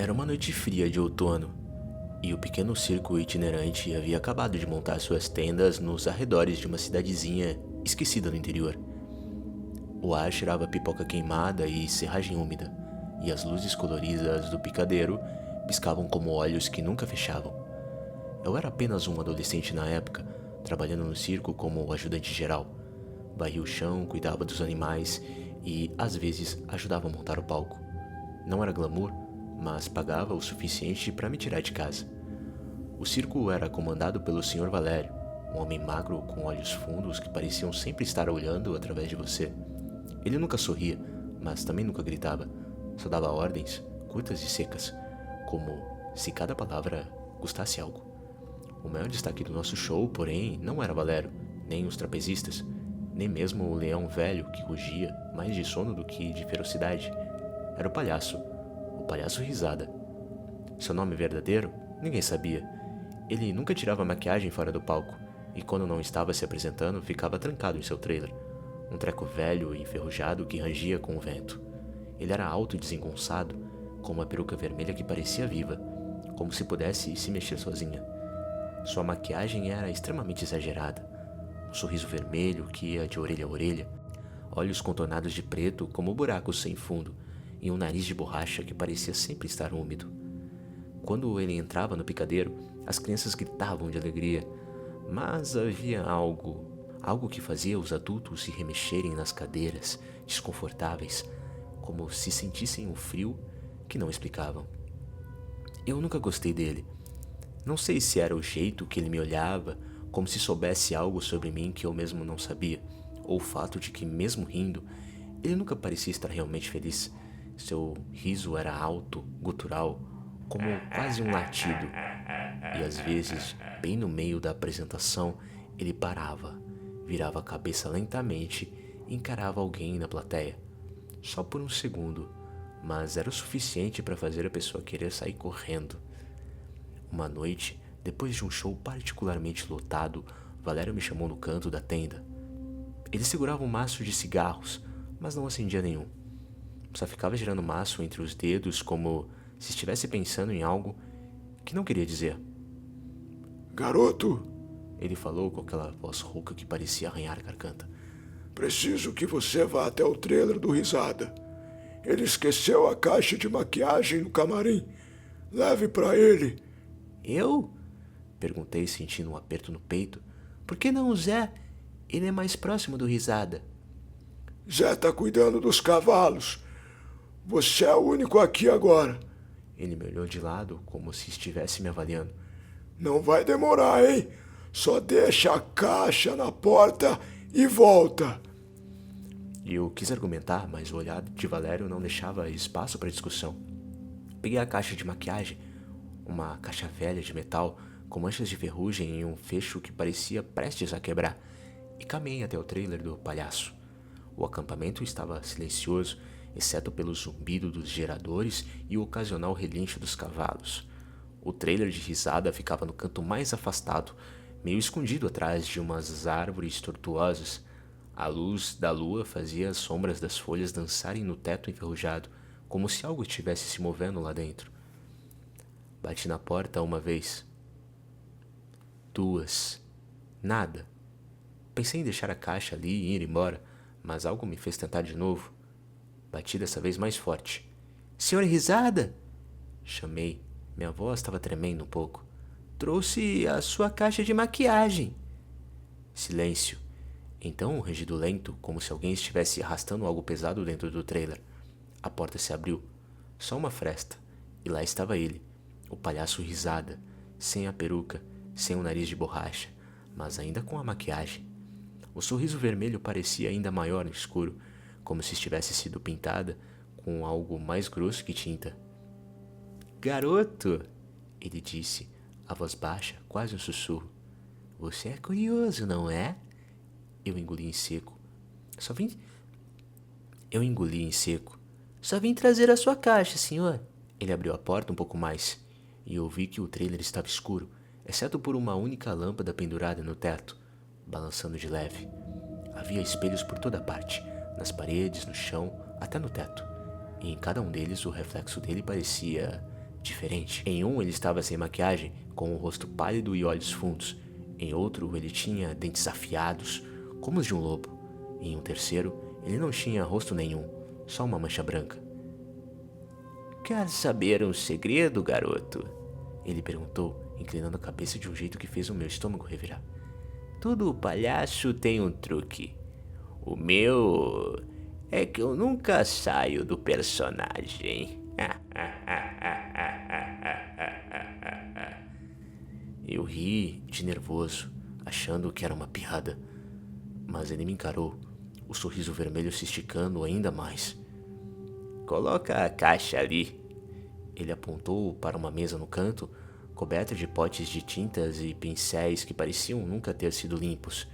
Era uma noite fria de outono, e o pequeno circo itinerante havia acabado de montar suas tendas nos arredores de uma cidadezinha esquecida no interior. O ar cheirava pipoca queimada e serragem úmida, e as luzes coloridas do picadeiro piscavam como olhos que nunca fechavam. Eu era apenas um adolescente na época, trabalhando no circo como ajudante geral. Varria o chão, cuidava dos animais e, às vezes, ajudava a montar o palco. Não era glamour, mas pagava o suficiente para me tirar de casa. O circo era comandado pelo Sr. Valério, um homem magro com olhos fundos que pareciam sempre estar olhando através de você. Ele nunca sorria, mas também nunca gritava. Só dava ordens, curtas e secas, como se cada palavra custasse algo. O maior destaque do nosso show, porém, não era Valério, nem os trapezistas, nem mesmo o leão velho que rugia mais de sono do que de ferocidade. Era o palhaço Risada. Seu nome verdadeiro, ninguém sabia. Ele nunca tirava maquiagem fora do palco, e quando não estava se apresentando, ficava trancado em seu trailer. Um treco velho e enferrujado que rangia com o vento. Ele era alto e desengonçado, com uma peruca vermelha que parecia viva, como se pudesse se mexer sozinha. Sua maquiagem era extremamente exagerada. Um sorriso vermelho que ia de orelha a orelha, olhos contornados de preto como buracos sem fundo, e um nariz de borracha que parecia sempre estar úmido. Quando ele entrava no picadeiro, as crianças gritavam de alegria, mas havia algo que fazia os adultos se remexerem nas cadeiras, desconfortáveis, como se sentissem um frio que não explicavam. Eu nunca gostei dele. Não sei se era o jeito que ele me olhava, como se soubesse algo sobre mim que eu mesmo não sabia, ou o fato de que, mesmo rindo, ele nunca parecia estar realmente feliz. Seu riso era alto, gutural, como quase um latido, e às vezes, bem no meio da apresentação, ele parava, virava a cabeça lentamente e encarava alguém na plateia. Só por um segundo, mas era o suficiente para fazer a pessoa querer sair correndo. Uma noite, depois de um show particularmente lotado, Valério me chamou no canto da tenda. Ele segurava um maço de cigarros, mas não acendia nenhum. Só ficava girando o maço entre os dedos como se estivesse pensando em algo que não queria dizer. Garoto, Ele falou com aquela voz rouca que parecia arranhar a garganta. preciso que você vá até o trailer do Risada. Ele esqueceu a caixa de maquiagem no camarim. Leve pra ele. Eu? Perguntei, sentindo um aperto no peito. Por que não o Zé? Ele é mais próximo do Risada. Zé tá cuidando dos cavalos. Você é o único aqui agora. Ele me olhou de lado, como se estivesse me avaliando. Não vai demorar, hein? Só deixa a caixa na porta e volta. Eu quis argumentar, mas o olhar de Valério não deixava espaço para discussão. Peguei a caixa de maquiagem, uma caixa velha de metal, com manchas de ferrugem e um fecho que parecia prestes a quebrar, e caminhei até o trailer do palhaço. O acampamento estava silencioso, exceto pelo zumbido dos geradores e o ocasional relincho dos cavalos. O trailer de Risada ficava no canto mais afastado, meio escondido atrás de umas árvores tortuosas. A luz da lua fazia as sombras das folhas dançarem no teto enferrujado, como se algo estivesse se movendo lá dentro. Bati na porta uma vez. Duas. Nada. Pensei em deixar a caixa ali e ir embora, mas algo me fez tentar de novo. Bati dessa vez mais forte. Senhor Risada? Chamei. Minha voz estava tremendo um pouco. Trouxe a sua caixa de maquiagem. Silêncio. Então um rangido lento, como se alguém estivesse arrastando algo pesado dentro do trailer. A porta se abriu. Só uma fresta. E lá estava ele, o palhaço Risada, sem a peruca, sem o nariz de borracha, mas ainda com a maquiagem. O sorriso vermelho parecia ainda maior no escuro, como se estivesse sido pintada com algo mais grosso que tinta. Garoto, ele disse, a voz baixa, quase um sussurro. Você é curioso, não é? Eu engoli em seco. Só vim trazer a sua caixa, senhor. Ele abriu a porta um pouco mais, e eu vi que o trailer estava escuro, exceto por uma única lâmpada pendurada no teto, balançando de leve. Havia espelhos por toda parte, nas paredes, no chão, até no teto, e em cada um deles o reflexo dele parecia diferente. Em um, ele estava sem maquiagem, com o rosto pálido e olhos fundos. Em outro, ele tinha dentes afiados, como os de um lobo. E em um terceiro, ele não tinha rosto nenhum, só uma mancha branca. Quer saber um segredo, garoto? Ele perguntou, inclinando a cabeça de um jeito que fez o meu estômago revirar. Todo palhaço tem um truque. O meu é que eu nunca saio do personagem. Eu ri de nervoso, achando que era uma piada. Mas ele me encarou, o sorriso vermelho se esticando ainda mais. Coloca a caixa ali. Ele apontou para uma mesa no canto, coberta de potes de tintas e pincéis que pareciam nunca ter sido limpos.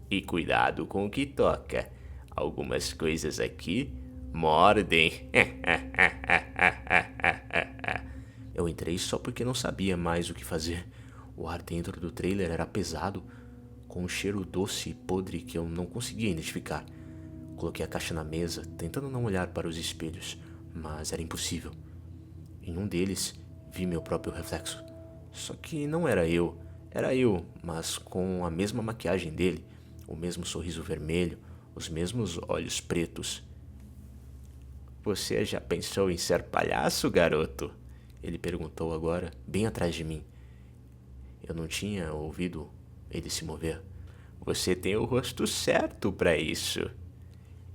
E cuidado com o que toca. Algumas coisas aqui mordem. Eu entrei só porque não sabia mais o que fazer. O ar dentro do trailer era pesado, com um cheiro doce e podre que eu não conseguia identificar. Coloquei a caixa na mesa, tentando não olhar para os espelhos, mas era impossível. Em um deles, vi meu próprio reflexo. Só que não era eu, mas com a mesma maquiagem dele, o mesmo sorriso vermelho, os mesmos olhos pretos. Você já pensou em ser palhaço, garoto? Ele perguntou agora, bem atrás de mim. Eu não tinha ouvido ele se mover. Você tem o rosto certo para isso.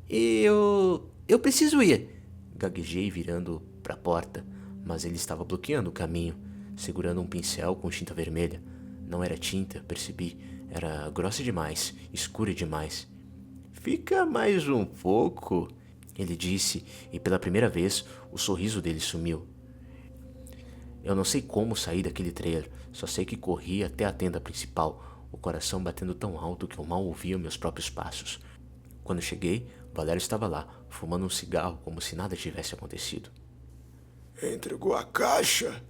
Eu preciso ir. Gaguejei virando para a porta, mas ele estava bloqueando o caminho, segurando um pincel com tinta vermelha. Não era tinta, percebi. Era grossa demais, escura demais. Fica mais um pouco, ele disse, e pela primeira vez o sorriso dele sumiu. Eu não sei como saí daquele trailer, só sei que corri até a tenda principal, o coração batendo tão alto que eu mal ouvia meus próprios passos. Quando cheguei, Valério estava lá, fumando um cigarro como se nada tivesse acontecido. Entregou a caixa?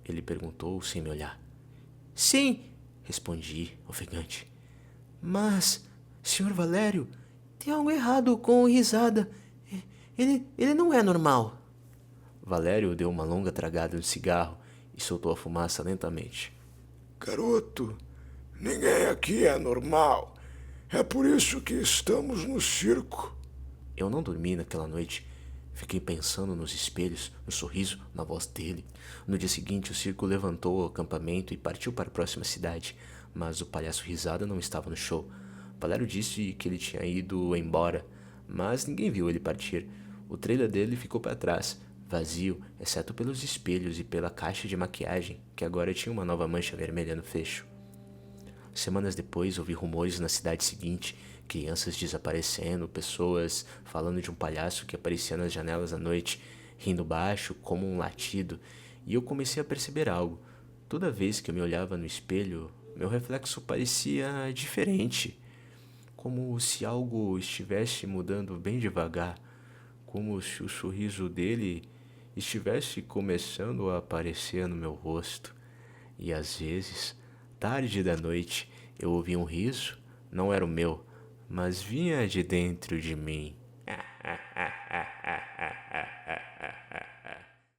Ele perguntou sem me olhar. Sim, respondi, ofegante. Mas, Sr. Valério, tem algo errado com o Risada. Ele não é normal. Valério deu uma longa tragada de cigarro e soltou a fumaça lentamente. Garoto, ninguém aqui é normal. É por isso que estamos no circo. Eu não dormi naquela noite. Fiquei pensando nos espelhos, no sorriso, na voz dele. No dia seguinte, o circo levantou o acampamento e partiu para a próxima cidade, mas o palhaço Risada não estava no show. Valério disse que ele tinha ido embora, mas ninguém viu ele partir. O trailer dele ficou para trás, vazio, exceto pelos espelhos e pela caixa de maquiagem, que agora tinha uma nova mancha vermelha no fecho. Semanas depois, ouvi rumores na cidade seguinte, crianças desaparecendo, pessoas falando de um palhaço que aparecia nas janelas à noite, rindo baixo como um latido, e eu comecei a perceber algo. Toda vez que eu me olhava no espelho, meu reflexo parecia diferente, como se algo estivesse mudando bem devagar, como se o sorriso dele estivesse começando a aparecer no meu rosto. E às vezes, tarde da noite, eu ouvia um riso, não era o meu, mas vinha de dentro de mim.